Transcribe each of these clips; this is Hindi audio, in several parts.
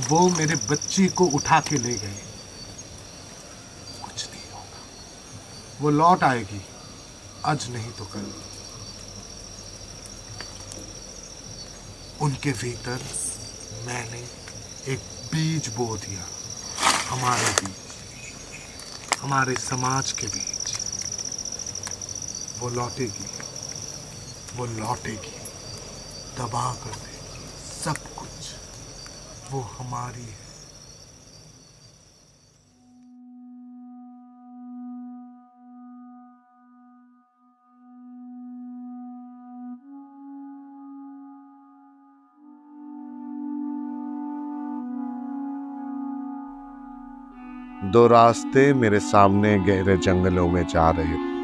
वो मेरे बच्ची को उठा के ले गए। कुछ नहीं होगा, वो लौट आएगी, आज नहीं तो कल। उनके भीतर मैंने एक बीज बो दिया, हमारे बीच, हमारे समाज के बीच। वो लौटेगी, वो लौटेगी, तबाह कर देगी सब कुछ। वो हमारी है। दो रास्ते मेरे सामने गहरे जंगलों में जा रहे थे,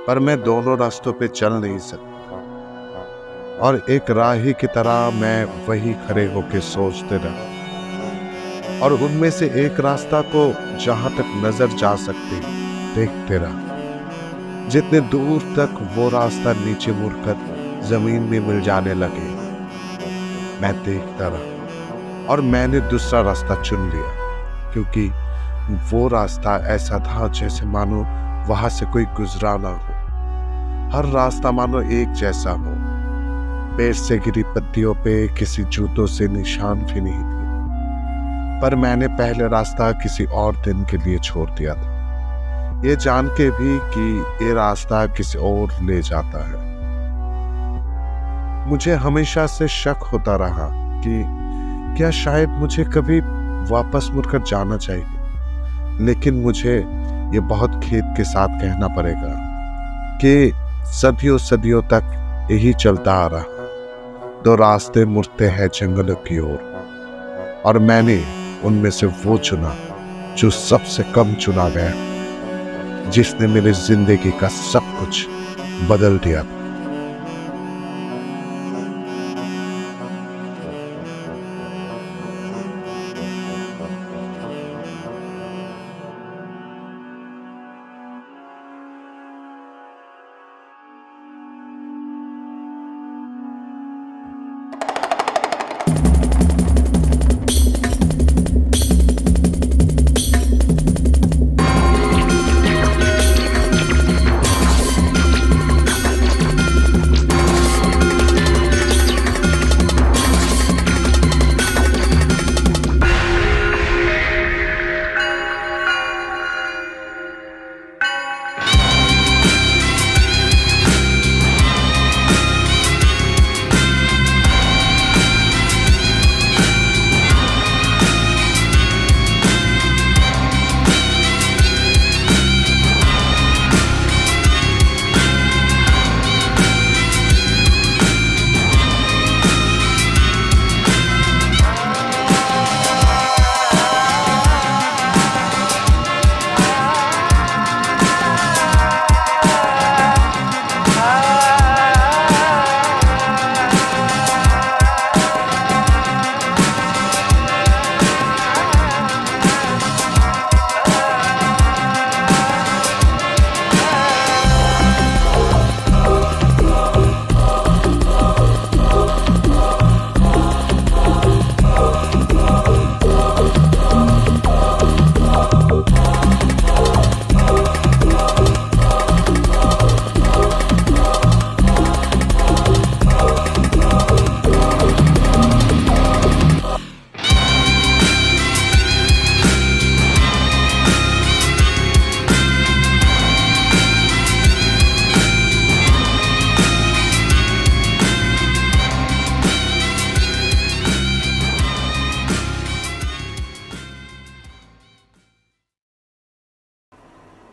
पर मैं दोनों रास्तों पे चल नहीं सकता, और एक राही की तरह मैं वही खड़े होके सोचते रहा, और उनमें से एक रास्ता को जहां तक नजर जा सकती देखते रहा। जितने दूर तक वो रास्ता नीचे मुड़कर जमीन में मिल जाने लगे, मैं देखता रहा, और मैंने दूसरा रास्ता चुन लिया, क्योंकि वो रास्ता ऐसा था जैसे मानो वहां से कोई गुजरा ना हो। हर रास्ता मानो एक जैसा हो, पेड़ से गिरी पत्तियों पे किसी जूतों से निशान भी नहीं थे। पर मैंने पहले रास्ता किसी और दिन के लिए छोड़ दिया था, ये जान के भी कि ये रास्ता किसी और ले जाता है। मुझे हमेशा से शक होता रहा कि क्या शायद मुझे कभी वापस मुड़कर जाना चाहिए, लेकिन मुझे ये बहुत खेद के साथ कहना पड़ेगा कि सदियों सदियों तक यही चलता आ रहा। दो रास्ते मुड़ते हैं जंगलों की ओर, और मैंने उनमें से वो चुना जो सबसे कम चुना गया, जिसने मेरी जिंदगी का सब कुछ बदल दिया था।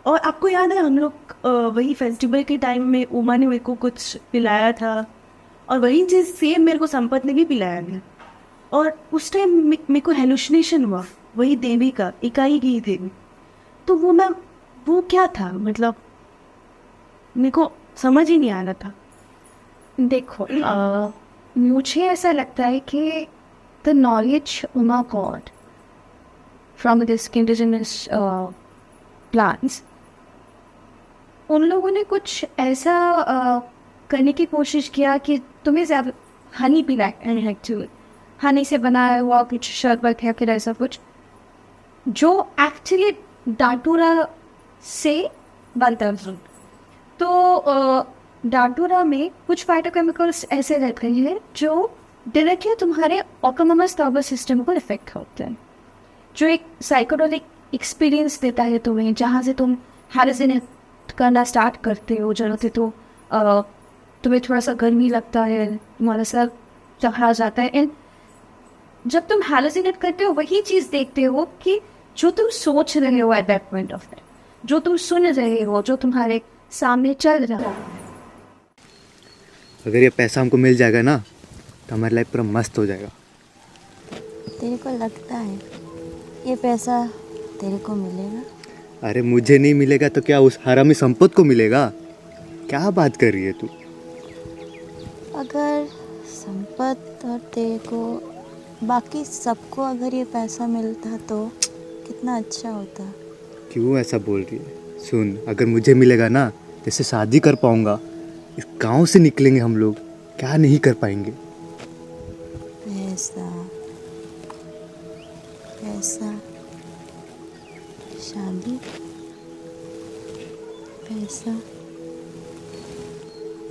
और आपको याद है हम लोग वही फेस्टिवल के टाइम में उमा ने मेरे को कुछ पिलाया था, और वही चीज़ सेम मेरे को संपत ने भी पिलाया था। और उस टाइम मेरे को हेलुसिनेशन हुआ, वही देवी का, इकाई की देवी। तो वो क्या था, मतलब मेरे को समझ ही नहीं आ रहा था। देखो, मुझे ऐसा लगता है कि the knowledge Uma God from this indigenous plants, उन लोगों ने कुछ ऐसा करने की कोशिश किया कि तुम्हें ज़्यादा हनी पिलाया एक्चुअली, हनी से बनाया हुआ कुछ शरबत है, फिर ऐसा कुछ जो एक्चुअली डाटूरा से बनता है। तो डाटूरा में कुछ फाइटोकेमिकल्स ऐसे रहते हैं जो डायरेक्टली तुम्हारे ऑटोनोमस नर्वस सिस्टम को इफेक्ट करते हैं, जो एक साइकोडेलिक एक्सपीरियंस देता है तुम्हें, जहाँ से तुम हैलुसिनेट करना स्टार्ट करते हो, जहाँ से तो तुम्हें थोड़ा सा गर्मी लगता है, तुम्हारा सर चढ़ा जाता है। एंड जब तुम हैलुसिनेट करते हो वही चीज़ देखते हो कि जो तुम सोच रहे हो eight that point of time, जो तुम सुन रहे हो, जो तुम्हारे सामने चल रहा है। अगर ये पैसा हमको मिल जाएगा ना तो हमारी लाइफ पूरा मस्त हो जाएगा। तेरे को लगता है ये पैसा तेरे को मिलेगा? अरे मुझे नहीं मिलेगा तो क्या उस हरामी संपत को मिलेगा? क्या बात कर रही है तू? अगर संपत और तेरे को, बाकी सबको अगर ये पैसा मिलता तो कितना अच्छा होता। क्यों ऐसा बोल रही है? सुन, अगर मुझे मिलेगा ना तो इससे शादी कर पाऊंगा, इस गांव से निकलेंगे हम लोग, क्या नहीं कर पाएंगे। पैसा पैसा, शादी, पैसा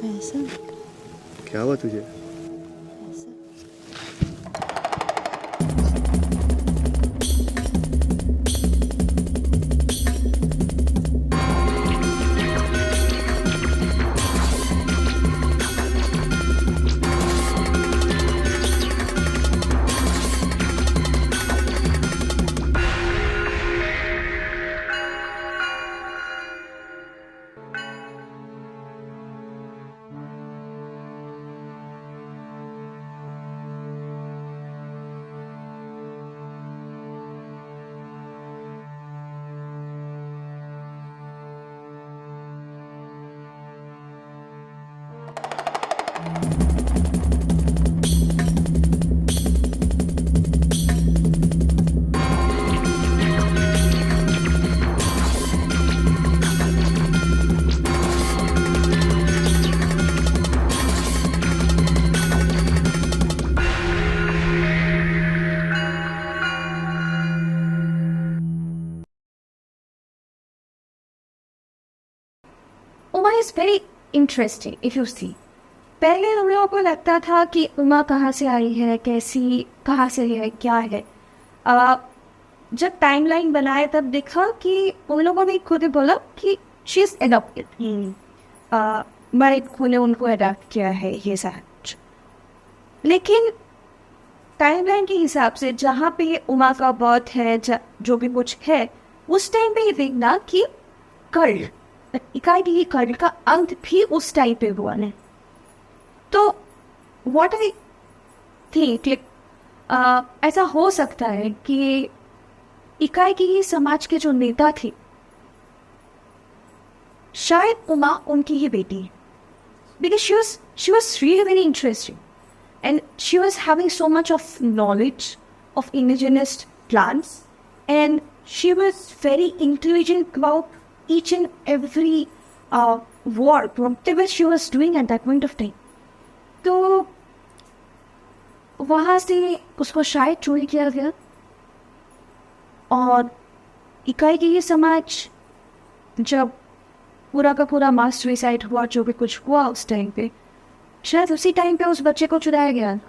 पैसा क्या हुआ तुझे? पैसा। Uma is very interesting if you see. पहले हम लोगों को लगता था कि उमा कहाँ से आई है, कैसी, कहाँ से है, क्या है। जब टाइमलाइन बनाए तब देखा कि उन लोगों ने खुद ही बोला कि शी इज़ एडॉप्टेड। मैरिड ने उनको अडॉप्ट किया है, ये सच। लेकिन टाइमलाइन के हिसाब से जहाँ पे उमा का बर्थ है, जो भी कुछ है, उस टाइम पे ये देखना कि कर्ण, इकाई की कर्ण का अंत भी उस टाइम पे हुआ है। तो व्हाट आई थिंक, ऐसा हो सकता है कि इकाई की ही समाज के जो नेता थे, शायद उमा उनकी ही बेटी है, because she was really very interesting and she was having so much of knowledge of indigenous plants and she was very intelligent about each and every work whatever she was doing at that point of time. तो वहाँ से उसको शायद चोरी किया गया और इकाई की ये समाज, जब पूरा का पूरा मास सुसाइड हुआ, जो भी कुछ हुआ उस टाइम पे, शायद उसी टाइम पे उस बच्चे को चुराया गया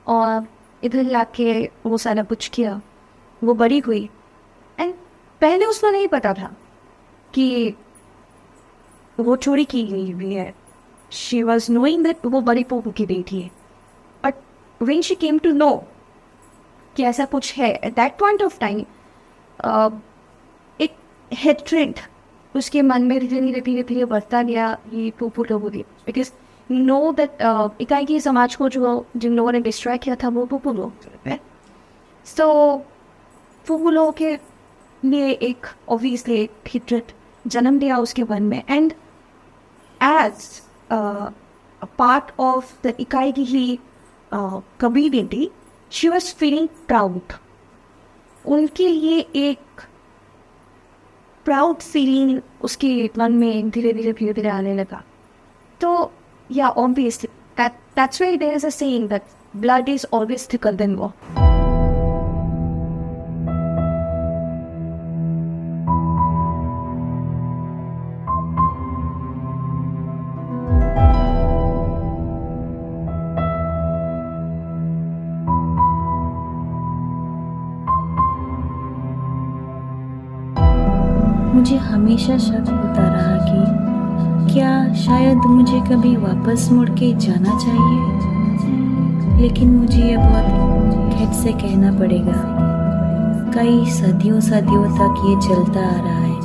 और इधर लाके वो सारा कुछ किया। वो बड़ी हुई एंड पहले उसको नहीं पता था कि वो चोरी की गई हुई है। शी वॉज नोइंग दैट वो बड़ी पोपू की बेटी है, but when she came to know कि ऐसा कुछ है, at that point of time एक हेट्रेड उसके मन में धीरे धीरे बढ़ता गया ये पोपू लोगों की, बिकॉज नो दैट इकाई की समाज को जो जिन लोगों ने डिस्ट्रॉय किया था वो पोपू लोग हैं। सो पोपू लोगों के लिए एक ऑब्वियसली हेट्रेड जन्म दिया उसके मन में and as a part of the इकाई की ही community, she was feeling proud. उनके लिए एक प्राउड फीलिंग उसके मन में धीरे धीरे आने लगा। तो या obviously that's why there is a saying that blood is always thicker than war. मुझे हमेशा शक होता रहा कि क्या शायद मुझे कभी वापस मुड़ के जाना चाहिए, लेकिन मुझे ये बहुत खेद से कहना पड़ेगा, कई सदियों तक ये चलता आ रहा है।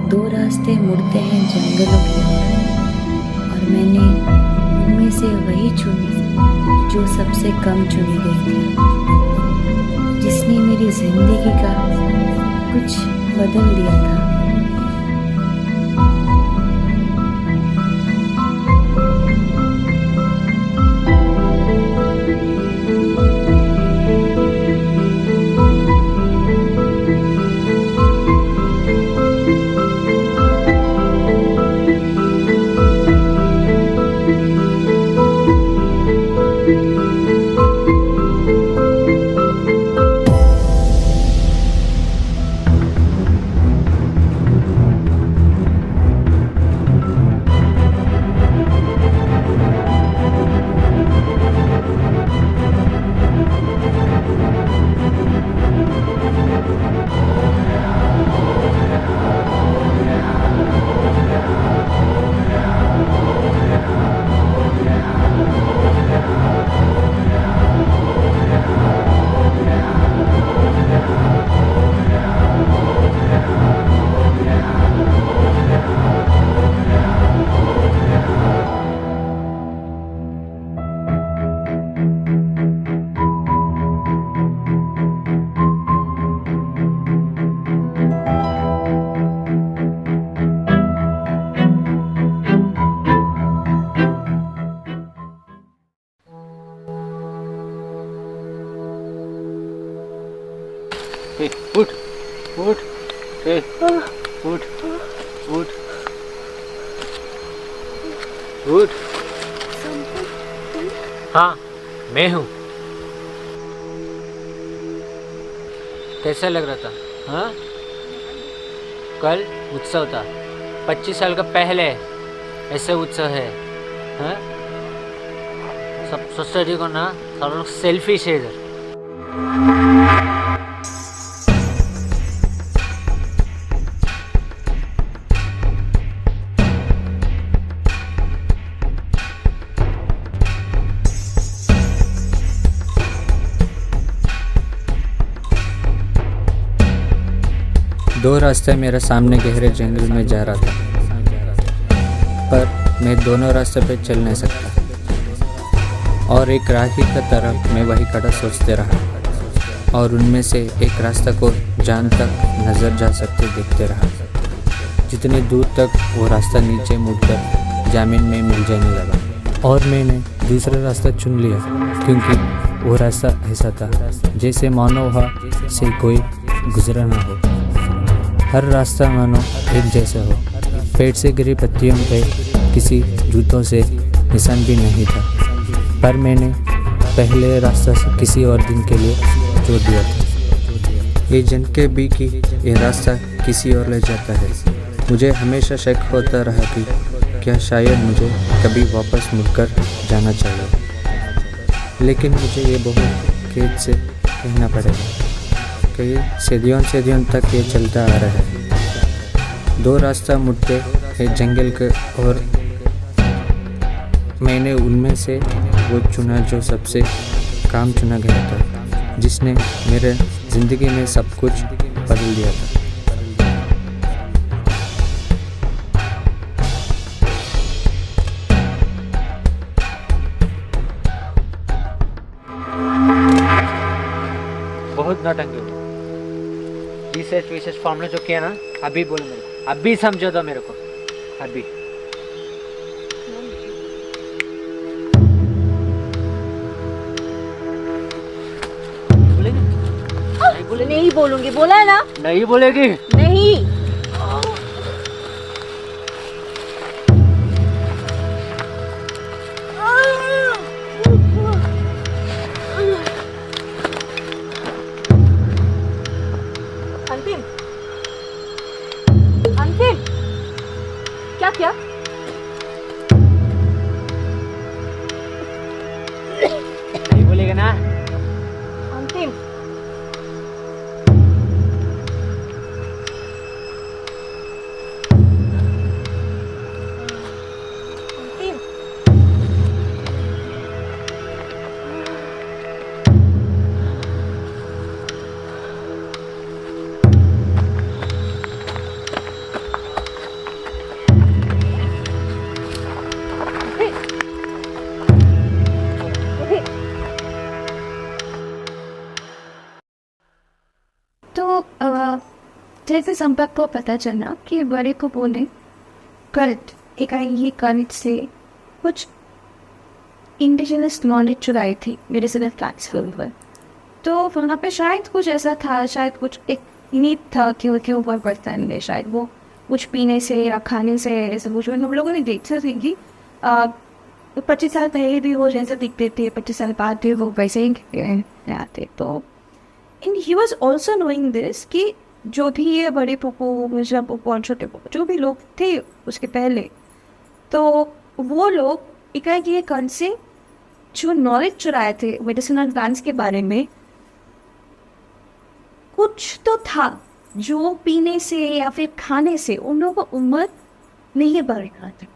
दो रास्ते मुड़ते हैं जंगलों की ओर, और मैंने उनमें से वही चुनी जो सबसे कम चुनी गई थी, जिसने मेरी जिंदगी का कुछ बदल दिया था। उठ उठ उठ उठ उठ। हाँ मैं हूँ। कैसा लग रहा था? हाँ कल उत्सव था, 25 साल का पहले ऐसे उत्सव है। हाँ सब सोसाइटी को ना सब लोग सेल्फिश है इधर। दो रास्ते मेरे सामने गहरे जंगल में जा रहा था, पर मैं दोनों रास्ते पे चल नहीं सकता, और एक राही की तरह मैं वही खड़ा सोचते रहा, और उनमें से एक रास्ता को जान तक नज़र जा सकते देखते रहा। जितनी दूर तक वो रास्ता नीचे मुड़कर ज़मीन में मिल जाने लगा, और मैंने दूसरा रास्ता चुन लिया, क्योंकि वो रास्ता ऐसा था जैसे मानो वहाँ से कोई गुजरा ना हो। हर रास्ता मानो एक जैसा हो। पेड़ से गिरी पत्तियों पे किसी जूतों से निशान भी नहीं था, पर मैंने पहले रास्ता से किसी और दिन के लिए छोड़ दिया था। ये जन के भी कि ये रास्ता किसी और ले जाता है। मुझे हमेशा शक होता रहा कि क्या शायद मुझे कभी वापस मुड़कर जाना चाहिए, लेकिन मुझे ये बहुत खेद से कहना पड़ेगा कि सदियों तक ये चलता आ रहा है। दो रास्ता मुड़ते हैं जंगल के, और मैंने उनमें से वो चुना जो सबसे काम चुना गया था, जिसने मेरे ज़िंदगी में सब कुछ बदल दिया था। बहुत नौटंकी हो। रिसर्च फॉर्मूला जो किया ना, अभी बोलो मेरे को, अभी समझो दो मेरे को, अभी। नहीं बोलूंगी, बोला है ना? नहीं बोलेगी? नहीं। अंतिम अंतिम क्या क्या नहीं बोलेगा ना? अंतिम अंतिम तो जैसे संपर्क को पता चला कि बड़े को बोले करेक्ट ये करंट से कुछ इंडिजिनस नॉलेज चुराई थी मेडिसिनल प्लांट्स के ऊपर। तो वहाँ पे शायद कुछ ऐसा था, शायद कुछ एक नीड था कि उनके ऊपर पड़ता नहीं, शायद वो कुछ पीने से या खाने से ऐसे कुछ हम लोगों ने देखा थी कि 25 साल पहले भी वो जैसे दिखते थे, 25 साल बाद भी वो वैसे ही आते। तो and he was also knowing this कि जो भी ये बड़े पोपो, मिर्जा पोपो और छोटे पोपो जो भी लोग थे उसके पहले, तो वो लोग एकाएक ये कण से जो नॉलेज चुराए थे मेडिसिनल प्लांट्स के बारे में, कुछ तो था जो पीने से या फिर खाने से उन लोगों को उम्र नहीं बढ़ रहा था।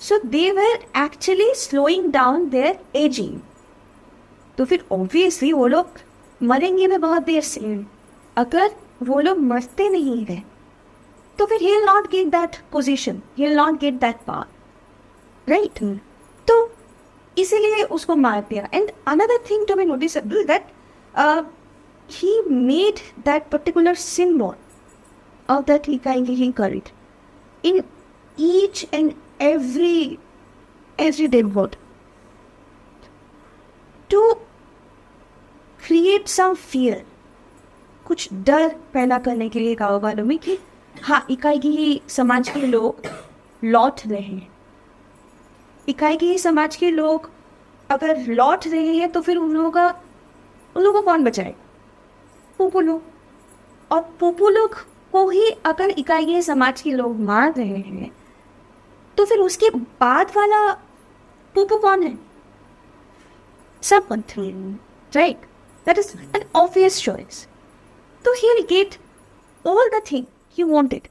So they were actually slowing down their ageing. तो फिर ऑब्वियसली वो लोग मरेंगे भी बहुत देर से। अगर वो लोग मरते नहीं है तो फिर he will not get that position, he will not get that power, right? तो इसीलिए उसको मार दिया। And another thing to be noticeable that he made that particular symbol of that he carried in each and every dead body to create some fear, कुछ डर पैदा करने के लिए कारोबारों में कि हाँ इकाई ही समाज के लोग लौट रहे हैं। इकाई ही समाज के लोग अगर लौट रहे हैं तो फिर उन लोगों को कौन बचाए? पोपो लोग। और पोपो लोग को ही अगर इकाई ही समाज के लोग मार रहे हैं तो फिर उसके बाद वाला पोपो कौन है? सब मंत्री, right? That is an obvious choice. So he'll get all the thing he wanted.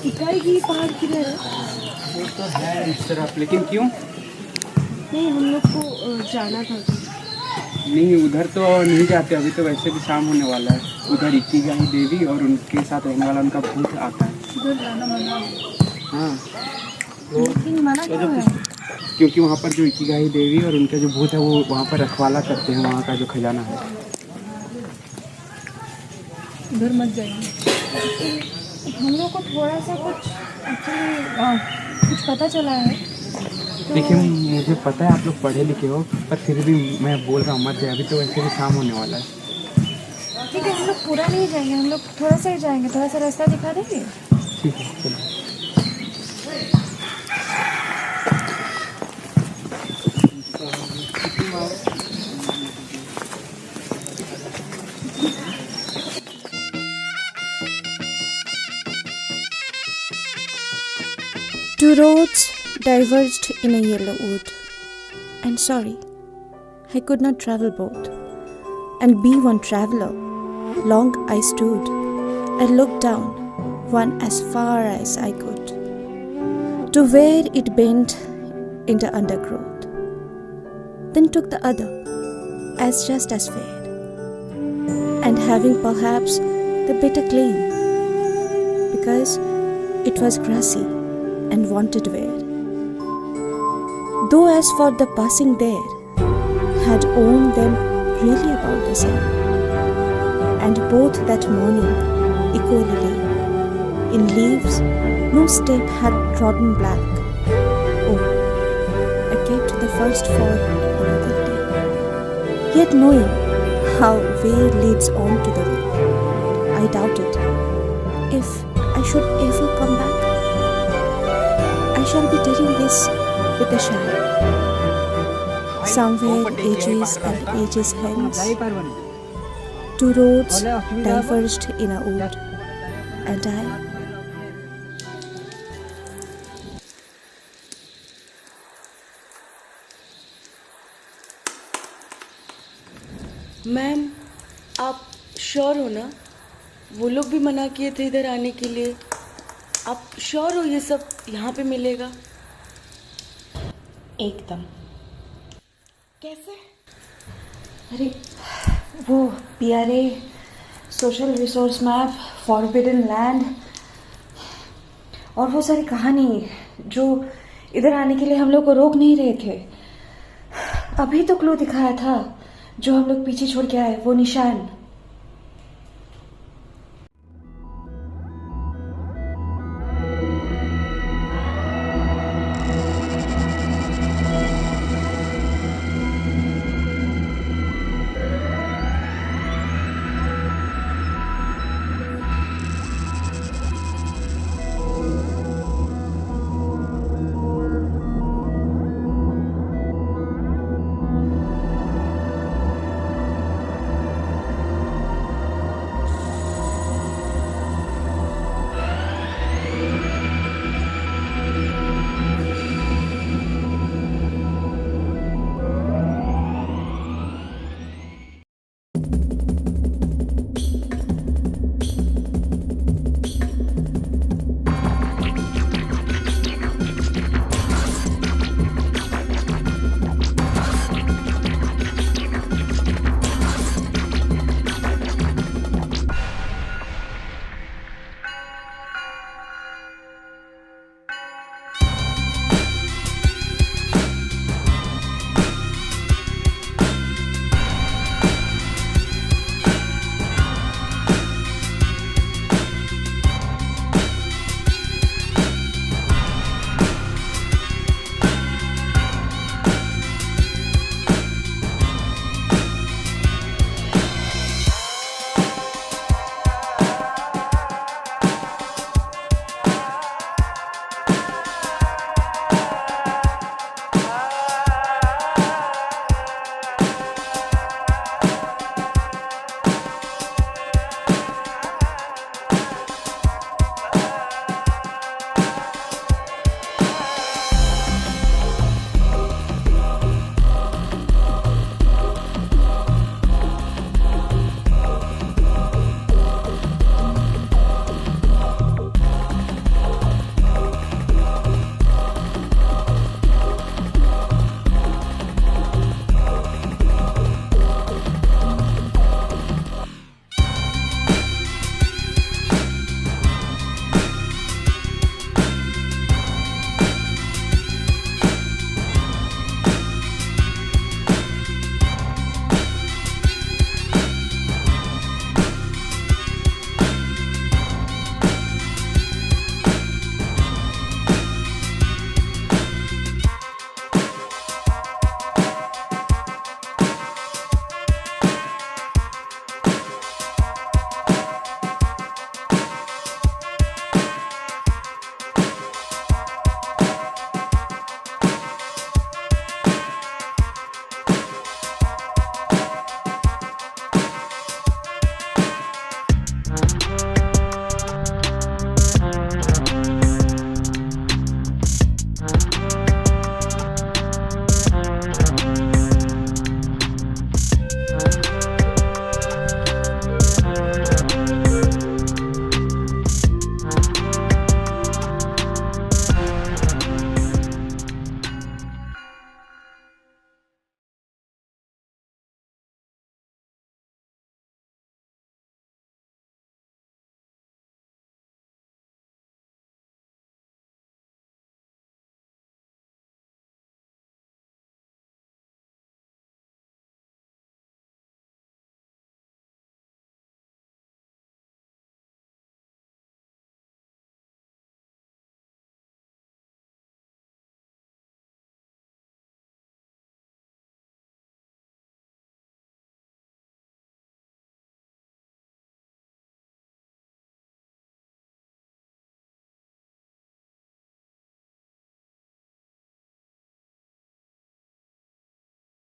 इकाई की पहाड़ किधर है? वो तो है इस तरफ, लेकिन क्यों? नहीं, हम लोग को जाना था। नहीं, उधर तो नहीं जाते अभी, तो वैसे भी शाम होने वाला है। उधर इकिगाही देवी और उनके साथ रहने वाला उनका भूत आता है। उधर जाना मना है। हाँ, लेकिन मना क्यों है? क्योंकि वहाँ पर जो इकिगाही देवी और उनका जो भूत है वो वहाँ पर रखवाला करते हैं, वहाँ का जो खजाना है। उधर मत जाइए। हम लोग को थोड़ा सा कुछ पता चला है। तो देखिए, मुझे पता है आप लोग पढ़े लिखे हो, पर फिर भी मैं बोल रहा हूँ मत जाए, अभी तो वैसे भी शाम होने वाला है। ठीक है, हम लोग पूरा नहीं जाएंगे, हम लोग थोड़ा सा ही जाएंगे, थोड़ा सा रास्ता दिखा देंगे। ठीक है, चलो। Two roads diverged in a yellow wood. And sorry, I could not travel both. And be one traveler, long I stood and looked down, one as far as I could, to where it bent into undergrowth. Then took the other, as just as fair, and having perhaps the better claim, because it was grassy and wanted wear. Though as for the passing there, had owned them really about the same, and both that morning equally lay. In leaves no step had trodden black. Oh, I kept the first for another day. Yet knowing how way leads on to the way, I doubted if I should ever come back. I shall be telling this with a shine. Somewhere ages and ages hence, two roads diverged in a wood, and I ma'am, आप श्योर हो ना? वो लोग भी मना किए थे इधर आने के लिए. आप श्योर हो ये सब यहाँ पे मिलेगा? एकदम. कैसे? अरे वो PRA, social resource map, forbidden land और वो सारी कहानी जो इधर आने के लिए हम लोग को रोक नहीं रहे थे. अभी तो क्लू दिखाया था जो हम लोग पीछे छोड़ के आए, वो निशान.